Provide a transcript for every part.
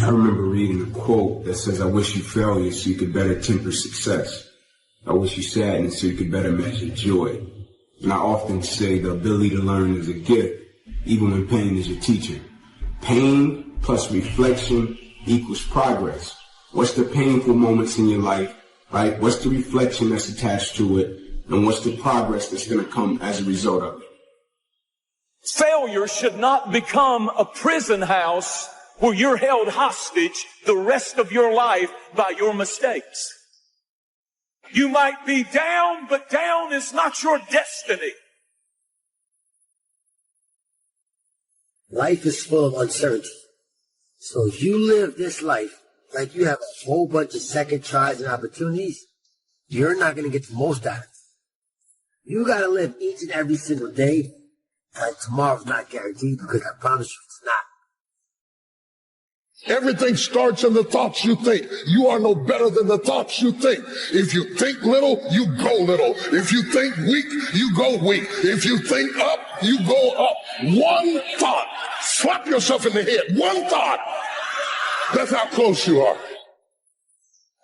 I remember reading a quote that says, I wish you failure so you could better temper success. I wish you sadness so you could better measure joy. And I often say the ability to learn is a gift, even when pain is your teacher. Pain plus reflection equals progress. What's the painful moments in your life, right? What's the reflection that's attached to it? And what's the progress that's going to come as a result of it? Failure should not become a prison house where you're held hostage the rest of your life by your mistakes. You might be down, but down is not your destiny. Life is full of uncertainty. So if you live this life like you have a whole bunch of second tries and opportunities, you're not going to get the most out of it. You got to live each and every single day, and tomorrow's not guaranteed, because I promise you it's not. Everything starts in the thoughts you think. You are no better than the thoughts you think. If you think little, you go little. If you think weak, you go weak. If you think up, you go up. One thought. Slap yourself in the head. One thought. That's how close you are.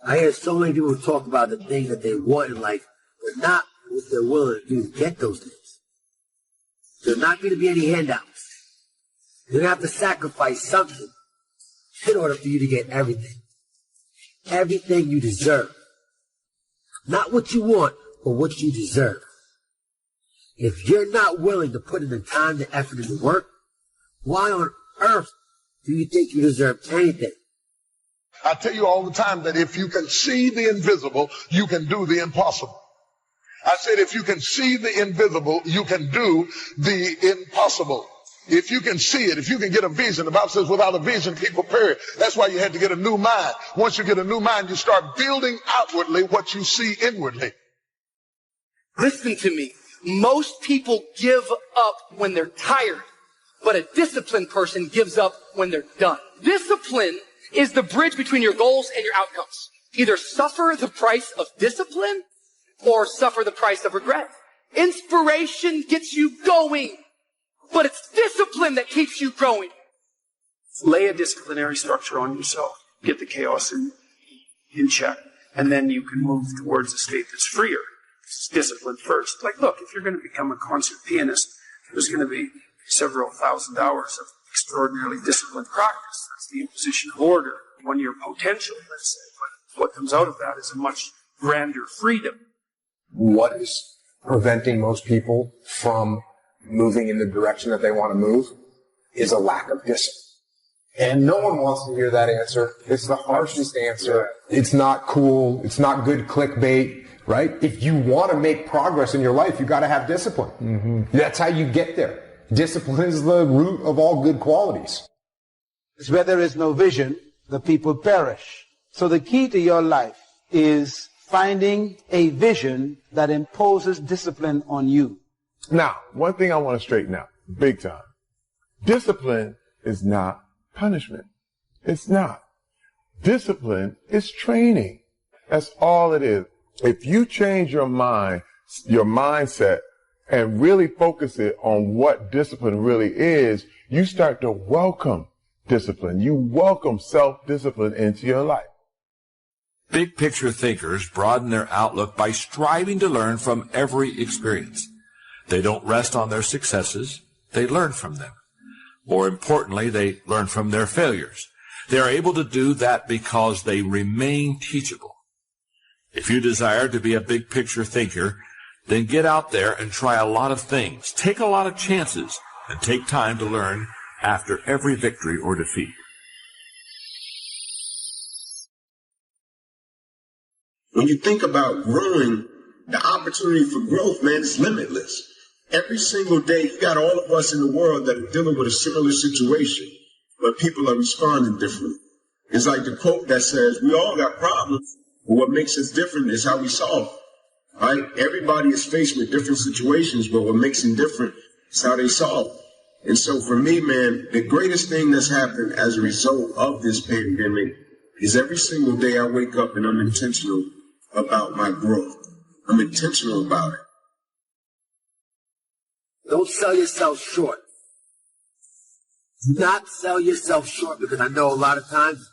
I hear so many people talk about the things that they want in life, but not what they're willing to do to get those things. There's not going to be any handouts. You're going to have to sacrifice something in order for you to get everything. Everything you deserve. Not what you want, but what you deserve. If you're not willing to put in the time, the effort, and the work, why on earth do you think you deserve anything? I tell you all the time that if you can see the invisible, you can do the impossible. I said if you can see the invisible, you can do the impossible. If you can see it, if you can get a vision, the Bible says without a vision, people perish. That's why you had to get a new mind. Once you get a new mind, you start building outwardly what you see inwardly. Listen to me. Most people give up when they're tired, but a disciplined person gives up when they're done. Discipline is the bridge between your goals and your outcomes. Either suffer the price of discipline or suffer the price of regret. Inspiration gets you going, but it's discipline that keeps you growing. Lay a disciplinary structure on yourself. Get the chaos in check. And then you can move towards a state that's freer. It's discipline first. Like, look, if you're going to become a concert pianist, there's going to be several thousand hours of extraordinarily disciplined practice. That's the imposition of order, 1 year potential, let's say. But what comes out of that is a much grander freedom. What is preventing most people from moving in the direction that they want to move is a lack of discipline. And no one wants to hear that answer. It's the harshest answer. It's not cool. It's not good clickbait, right? If you want to make progress in your life, you got to have discipline. Mm-hmm. That's how you get there. Discipline is the root of all good qualities. Where there is no vision, the people perish. So the key to your life is finding a vision that imposes discipline on you. Now, one thing I want to straighten out, big time. Discipline is not punishment. It's not. Discipline is training. That's all it is. If you change your mind, your mindset, and really focus it on what discipline really is, you start to welcome discipline. You welcome self-discipline into your life. Big picture thinkers broaden their outlook by striving to learn from every experience. They don't rest on their successes. They learn from them. More importantly, they learn from their failures. They are able to do that because they remain teachable. If you desire to be a big picture thinker, then get out there and try a lot of things. Take a lot of chances and take time to learn after every victory or defeat. When you think about growing, the opportunity for growth, man, is limitless. Every single day, you got all of us in the world that are dealing with a similar situation, but people are responding differently. It's like the quote that says, we all got problems, but what makes us different is how we solve them, right? Everybody is faced with different situations, but what makes them different is how they solve them. And so for me, man, the greatest thing that's happened as a result of this pandemic is every single day I wake up and I'm intentional about my growth. I'm intentional about it. Don't sell yourself short. Do not sell yourself short, because I know a lot of times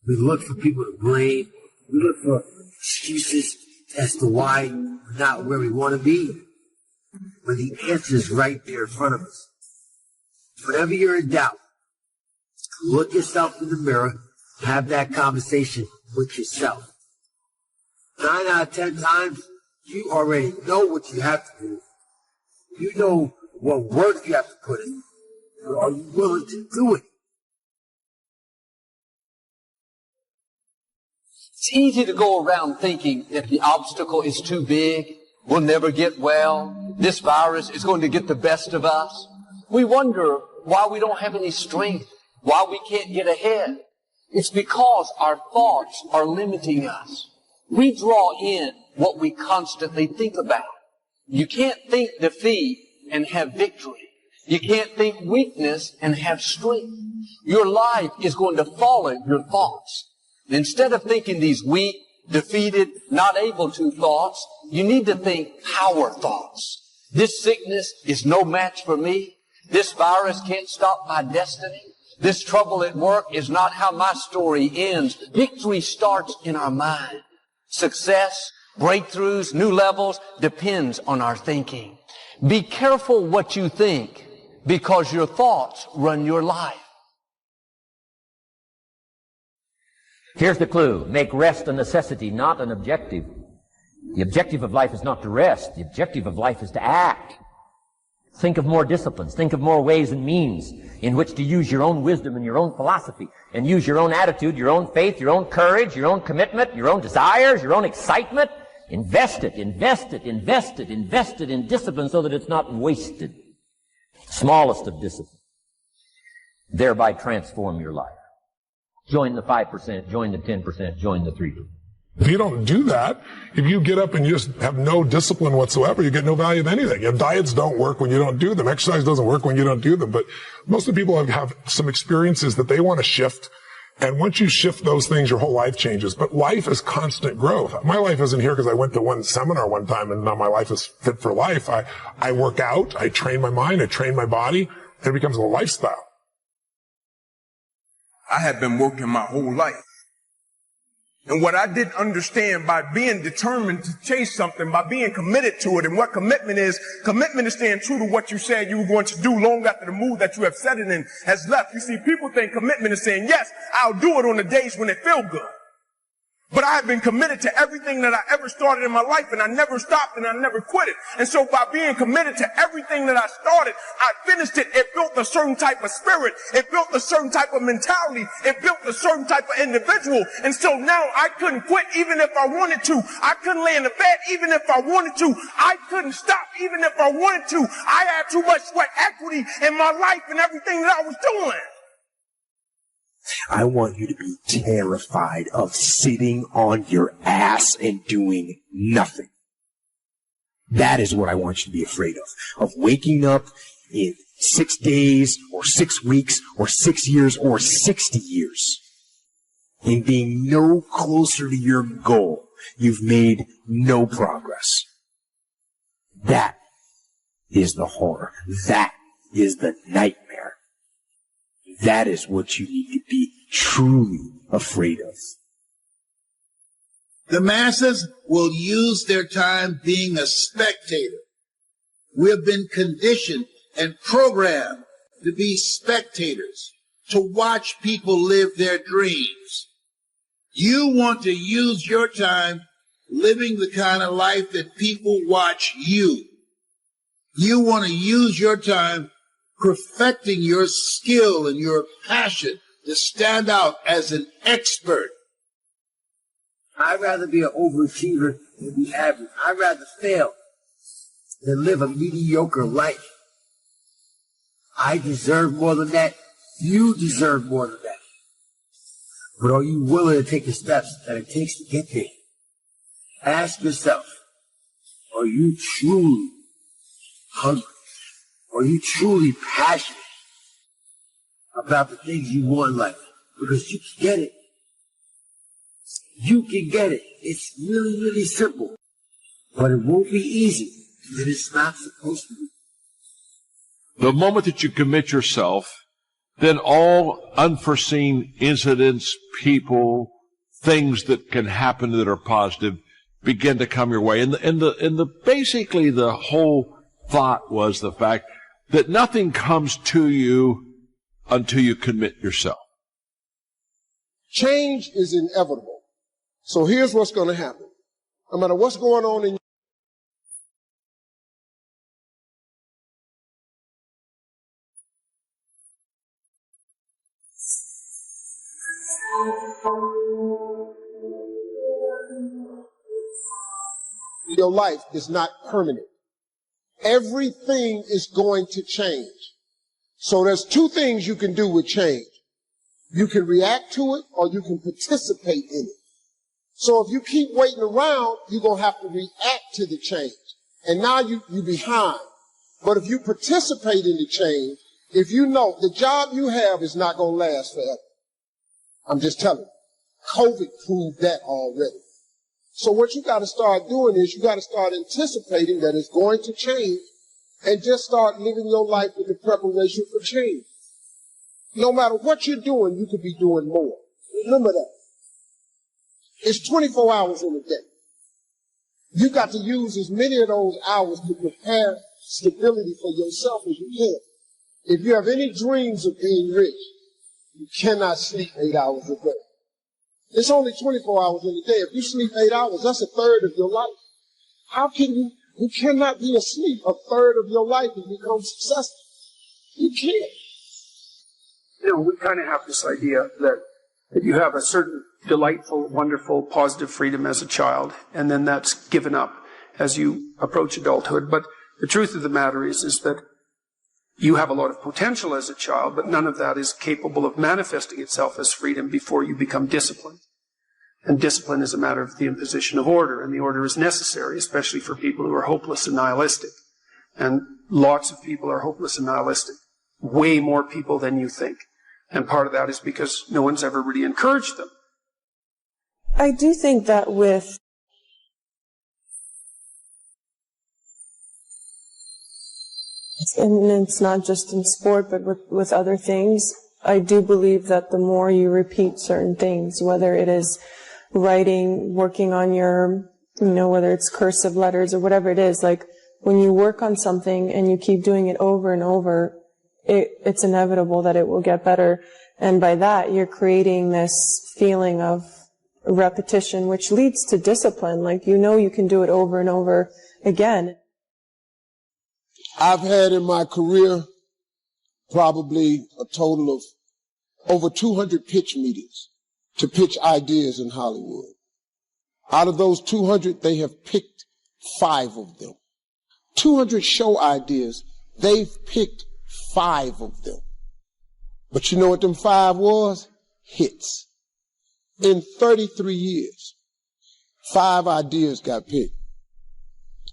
We look for people to blame. We look for excuses as to why we're not where we want to be. When the answer is right there in front of us. Whenever you're in doubt, look yourself in the mirror, have that conversation with yourself. 9 out of 10 times, you already know what you have to do. You know what work you have to put in. But are you willing to do it? It's easy to go around thinking that the obstacle is too big, we'll never get well, this virus is going to get the best of us. We wonder why we don't have any strength, why we can't get ahead. It's because our thoughts are limiting us. We draw in what we constantly think about. You can't think defeat and have victory. You can't think weakness and have strength. Your life is going to follow your thoughts. Instead of thinking these weak, defeated, not able to thoughts, you need to think power thoughts. This sickness is no match for me. This virus can't stop my destiny. This trouble at work is not how my story ends. Victory starts in our mind. Success, breakthroughs, new levels depends on our thinking. Be careful what you think, because your thoughts run your life. Here's the clue. Make rest a necessity, not an objective. The objective of life is not to rest. The objective of life is to act. Think of more disciplines. Think of more ways and means in which to use your own wisdom and your own philosophy, and use your own attitude, your own faith, your own courage, your own commitment, your own desires, your own excitement. Invest it in discipline so that it's not wasted. Smallest of discipline. Thereby transform your life. Join the 5%, join the 10%, join the 3%. If you don't do that, if you get up and you just have no discipline whatsoever, you get no value of anything. Your diets don't work when you don't do them. Exercise doesn't work when you don't do them. But most of the people have some experiences that they want to shift. And once you shift those things, your whole life changes. But life is constant growth. My life isn't here because I went to one seminar one time and now my life is fit for life. I work out, I train my mind, I train my body, and it becomes a lifestyle. I had been working my whole life. And what I didn't understand, by being determined to chase something, by being committed to it, and what commitment is staying true to what you said you were going to do long after the mood that you have set it in has left. You see, people think commitment is saying, yes, I'll do it on the days when it feels good. But I have been committed to everything that I ever started in my life, and I never stopped and I never quit it. And so by being committed to everything that I started, I finished it. It built a certain type of spirit. It built a certain type of mentality. It built a certain type of individual. And so now I couldn't quit even if I wanted to. I couldn't lay in the bed even if I wanted to. I couldn't stop even if I wanted to. I had too much sweat equity in my life and everything that I was doing. I want you to be terrified of sitting on your ass and doing nothing. That is what I want you to be afraid of waking up in 6 days or 6 weeks or 6 years or 60 years and being no closer to your goal. You've made no progress. That is the horror. That is the nightmare. That is what you need to be truly afraid of. The masses will use their time being a spectator. We have been conditioned and programmed to be spectators, to watch people live their dreams. You want to use your time living the kind of life that people watch you. You want to use your time perfecting your skill and your passion to stand out as an expert. I'd rather be an overachiever than be average. I'd rather fail than live a mediocre life. I deserve more than that. You deserve more than that. But are you willing to take the steps that it takes to get there? Ask yourself, are you truly hungry? Are you truly passionate about the things you want in life? Because you can get it. You can get it. It's really, really simple. But it won't be easy. And it's not supposed to be. The moment that you commit yourself then all unforeseen incidents, people, things that can happen that are positive begin to come your way. And basically the whole thought was the fact that nothing comes to you until you commit yourself. Change is inevitable. So here's what's going to happen. No matter what's going on in your life is not permanent. Everything is going to change. So there's two things you can do with change. You can react to it or you can participate in it. So if you keep waiting around, you're going to have to react to the change. And now you're behind. But if you participate in the change, if you know the job you have is not going to last forever. I'm just telling you. COVID proved that already. So what you got to start doing is you got to start anticipating that it's going to change and just start living your life with the preparation for change. No matter what you're doing, you could be doing more. Remember that. It's 24 hours in a day. You got to use as many of those hours to prepare stability for yourself as you can. If you have any dreams of being rich, you cannot sleep 8 hours a day. It's only 24 hours in a day. If you sleep 8 hours, that's a third of your life. How can you cannot be asleep a third of your life and become successful. You can't. You know, we kind of have this idea that you have a certain delightful, wonderful, positive freedom as a child, and then that's given up as you approach adulthood. But the truth of the matter is that you have a lot of potential as a child, but none of that is capable of manifesting itself as freedom before you become disciplined. And discipline is a matter of the imposition of order, and the order is necessary, especially for people who are hopeless and nihilistic. And lots of people are hopeless and nihilistic. Way more people than you think. And part of that is because no one's ever really encouraged them. I do think that with and it's not just in sport, but with other things, I do believe that the more you repeat certain things, whether it is writing, working on your, whether it's cursive letters or whatever it is, like when you work on something and you keep doing it over and over, it's inevitable that it will get better. And by that, you're creating this feeling of repetition, which leads to discipline. Like, you can do it over and over again. I've had in my career probably a total of over 200 pitch meetings to pitch ideas in Hollywood. Out of those 200, they have picked 5 of them. 200 show ideas, they've picked 5 of them. But you know what them 5 was? Hits. In 33 years, 5 ideas got picked.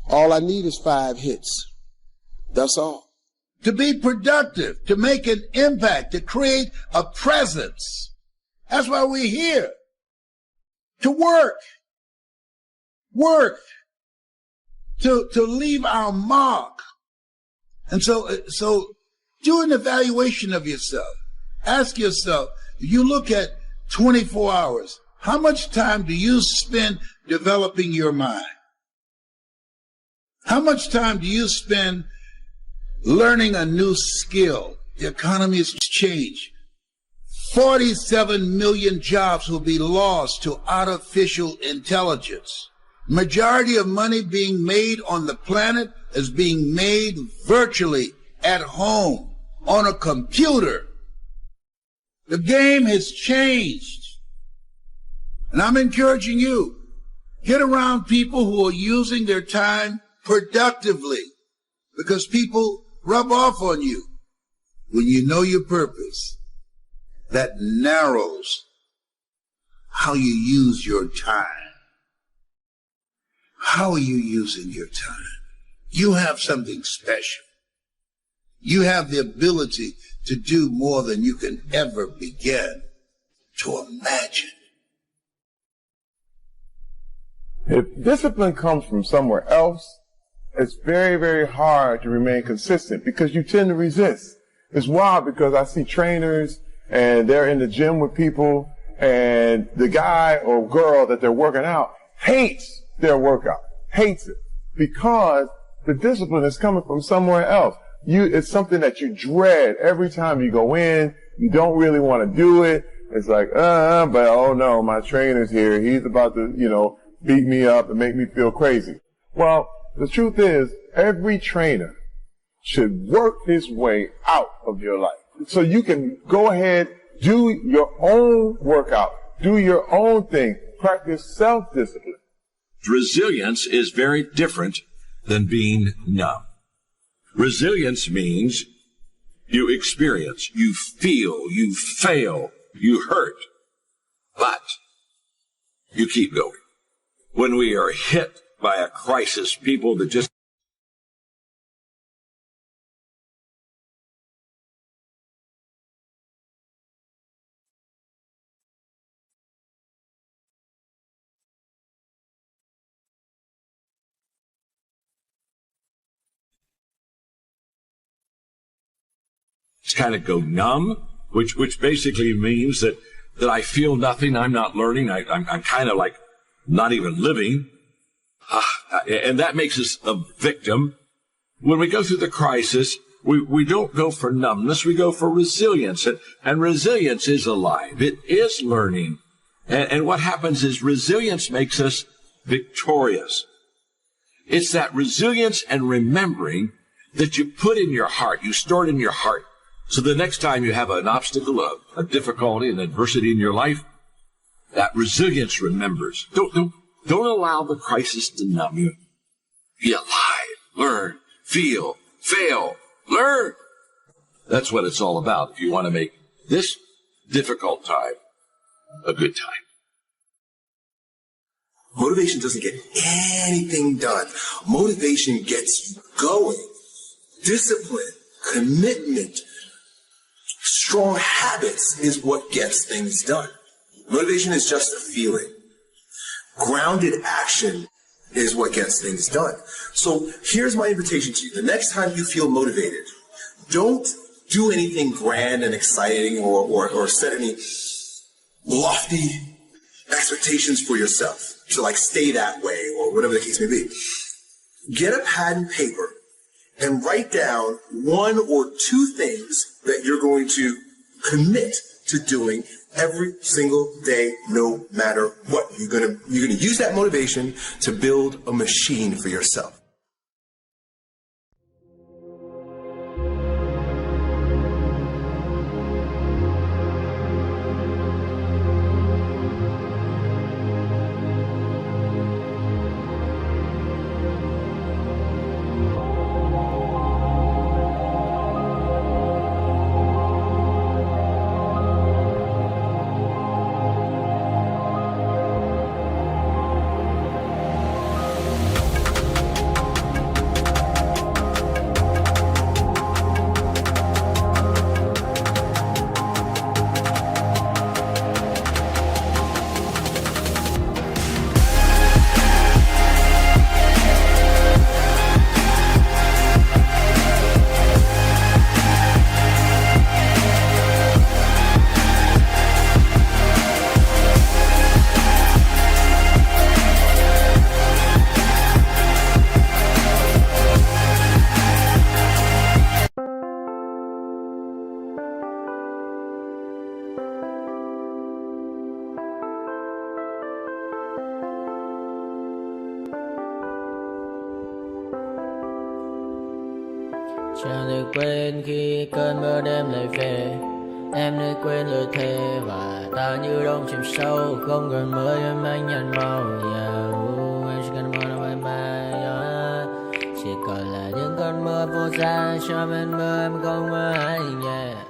All I need is 5 hits. That's all. To be productive, to make an impact, to create a presence. That's why we're here. To work. Work. To leave our mark. And so do an evaluation of yourself. Ask yourself, if you look at 24 hours, how much time do you spend developing your mind? How much time do you spend learning a new skill? The economy has changed. 47 million jobs will be lost to artificial intelligence. Majority of money being made on the planet is being made virtually at home on a computer. The game has changed. And I'm encouraging you, get around people who are using their time productively, because people rub off on you. When you know your purpose, that narrows how you use your time. How are you using your time? You have something special. You have the ability to do more than you can ever begin to imagine. If discipline comes from somewhere else, it's very, very hard to remain consistent because you tend to resist. It's wild because I see trainers and they're in the gym with people and the guy or girl that they're working out hates their workout, hates it because the discipline is coming from somewhere else. It's something that you dread every time you go in. You don't really want to do it. It's like, but oh no, my trainer's here. He's about to, beat me up and make me feel crazy. Well, the truth is, every trainer should work his way out of your life. So you can go ahead, do your own workout, do your own thing, practice self-discipline. Resilience is very different than being numb. Resilience means you experience, you feel, you fail, you hurt, but you keep going. When we are hit by a crisis, people that just kind of go numb, which basically means that I feel nothing, I'm not learning, I'm kind of like not even living, and that makes us a victim. When we go through the crisis, we don't go for numbness, we go for resilience, and resilience is alive, it is learning, and what happens is resilience makes us victorious. It's that resilience and remembering that you put in your heart, you store it in your heart. So the next time you have an obstacle, a difficulty, an adversity in your life, that resilience remembers. Don't allow the crisis to numb you. Be alive, learn, feel, fail, learn. That's what it's all about if you want to make this difficult time a good time. Motivation doesn't get anything done. Motivation gets you going. Discipline, commitment, strong habits is what gets things done. Motivation is just a feeling. Grounded action is what gets things done. So here's my invitation to you. The next time you feel motivated, don't do anything grand and exciting or set any lofty expectations for yourself to stay that way or whatever the case may be. Get a pad and paper and write down 1 or 2 things that you're going to commit to doing every single day, no matter what. You're gonna use that motivation to build a machine for yourself. Chẳng được quên khi cơn mưa đêm lại về. Em nơi quên lời thề và ta như đông chìm sâu. Không cần mơ em anh nhận màu. Em chỉ cần mơ đâu em bay. Chỉ còn là những cơn mưa vô giá. Cho bên mơ em không mơ anh.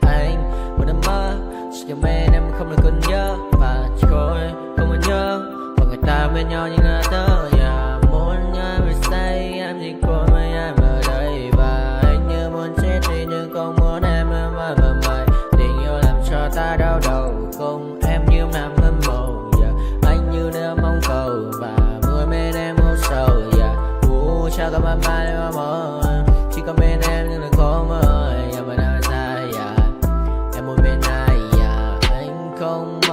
Anh một đêm mơ. Chỉ cần bên em không được cần nhớ. Và chỉ có em không còn nhớ. Và người ta bên nhau như ngã tớ. Muốn nhớ về say em chỉ có mấy em ở đây. Và anh như muốn chết đi nhưng không muốn em mãi mãi. Tình yêu làm cho ta đau đầu. Không em như nằm mơ mộng. Anh như đang mong cầu. Và mưa bên em ngủ sầu. Chào các bạn mai lên mơ. Chỉ có bên em nhưng là khó mơ. Mà đang dài.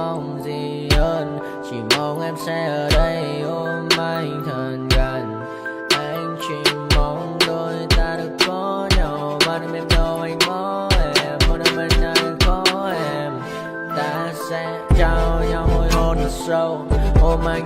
mong gì hơn, chỉ mong em sẽ ở đây ôm anh thật gần. Anh chỉ mong đôi ta được có nhau, mà đừng em đâu anh có em, một đêm anh đang có em. Ta sẽ trao nhau môi hôn thật sâu, ôm anh.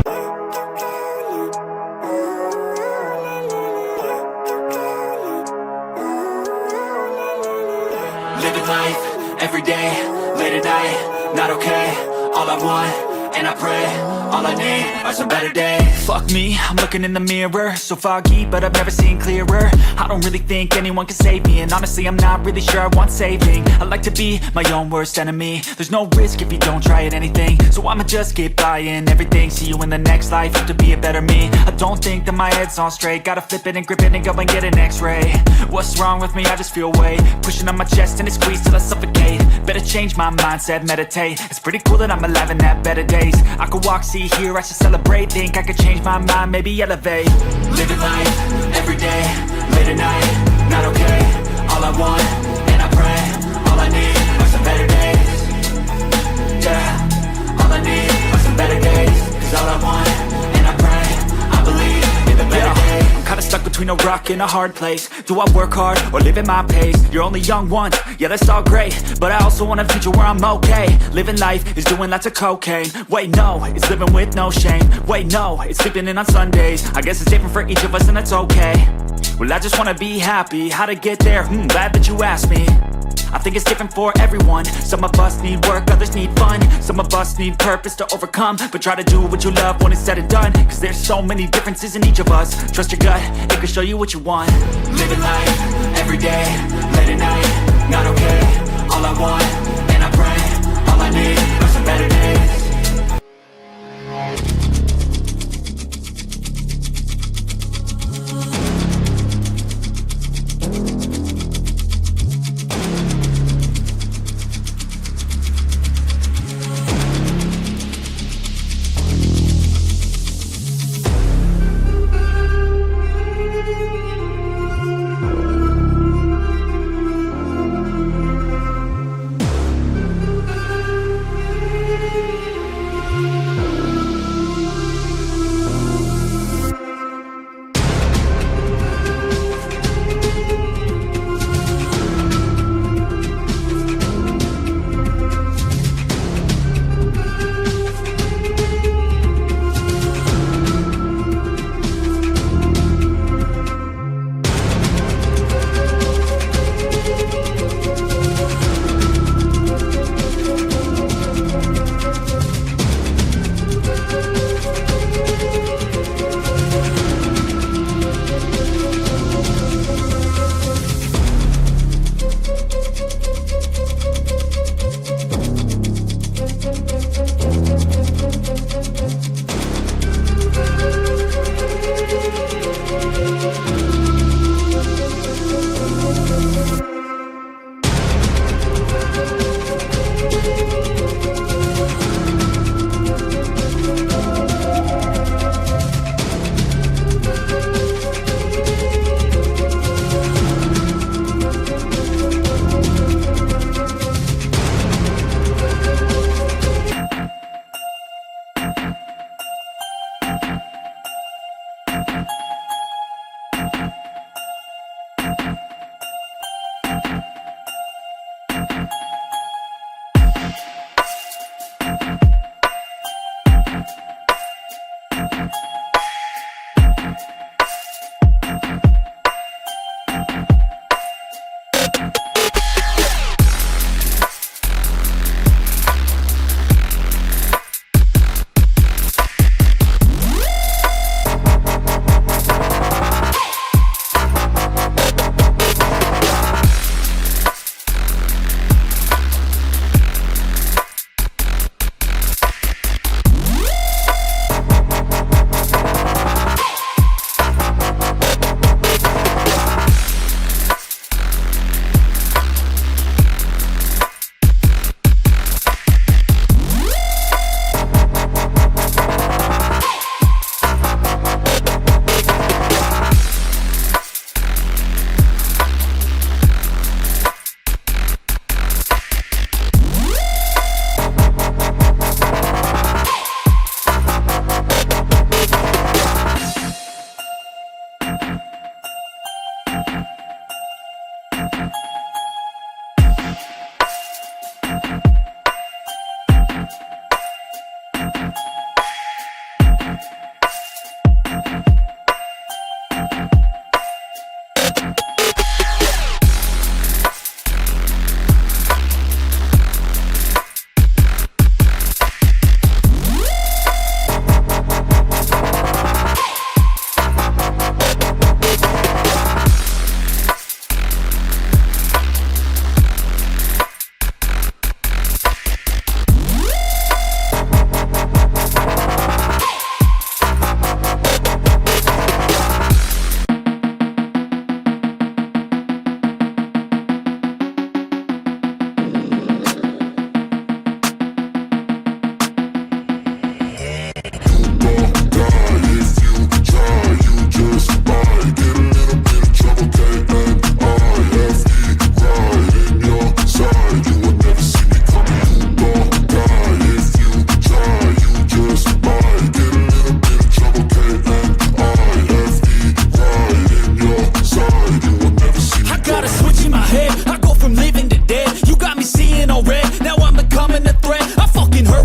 Living life, every day, late at night, not okay. All I want, and I pray, all I need are some better days. Fuck me, I'm looking in the mirror, so foggy, but I've never seen clearer. I don't really think anyone can save me, and honestly I'm not really sure I want saving. I like to be my own worst enemy. There's no risk if you don't try at anything, so I'ma just keep buying everything. See you in the next life, have to be a better me. I don't think that my head's on straight, gotta flip it and grip it and go and get an x-ray. What's wrong with me? I just feel weight pushing on my chest and it squeezes till I suffocate. Better change my mindset, meditate. It's pretty cool that I'm alive and have better days. I could walk, see, hear, I should celebrate. Think I could change my mind, maybe elevate. Living life, every day, late at night, not okay. All I want, and I pray, all I need are some better days. Yeah, all I need are some better days. Cause all I want, and I pray, I believe in the better days. I'm kinda stuck between a rock and a hard place. Do I work hard or live at my pace? You're only young once, yeah that's all great, but I also want a future where I'm okay. Living life is doing lots of cocaine. Wait no, it's living with no shame. Wait no, it's sleeping in on Sundays. I guess it's different for each of us and that's okay. Well I just wanna be happy, how to get there? Glad that you asked me. I think it's different for everyone. Some of us need work, others need fun. Some of us need purpose to overcome. But try to do what you love when it's said and done. Cause there's so many differences in each of us. Trust your gut, it can show you what you want. Living life, every day, late at night, not okay. All I want, and I pray, all I need are some better days.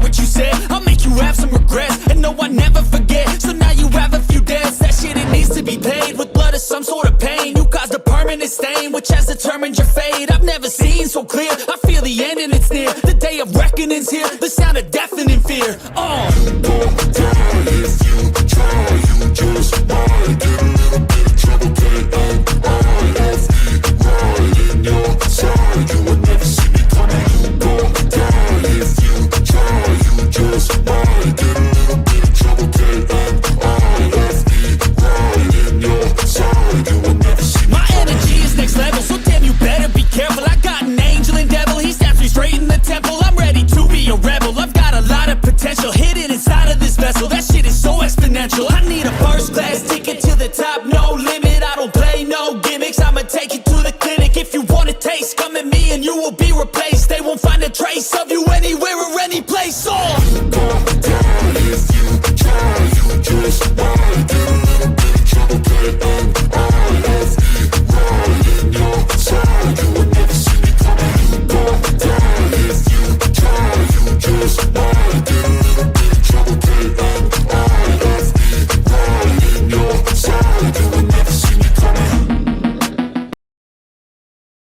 what you said. I'll make you have some regrets, and no, I never forget. So now you have a few debts. That shit, it needs to be paid with blood or some sort of pain. You caused a permanent stain, which has determined your fate. I've never seen so clear. I feel the end and it's near. The day of reckoning's here. The sound of deafening fear. Don't die if you try. You just might get a little bit of trouble. Right in your side, you would never see me coming. Don't die if you try. You just might get a little bit of trouble. Right in your side, you would never see me. My energy is next level, so damn, you better be careful. I got an angel and devil, he snaps me straight in the temple. I'm ready to be a rebel. I've got a lot of potential hidden inside of this vessel. That shit is so exponential. I need a first class ticket to the top, no limit. I don't play no gimmicks. I'ma take you to the clinic. If you want a taste, come at me and you will be replaced. They won't find a trace of you anywhere or any place. Oh!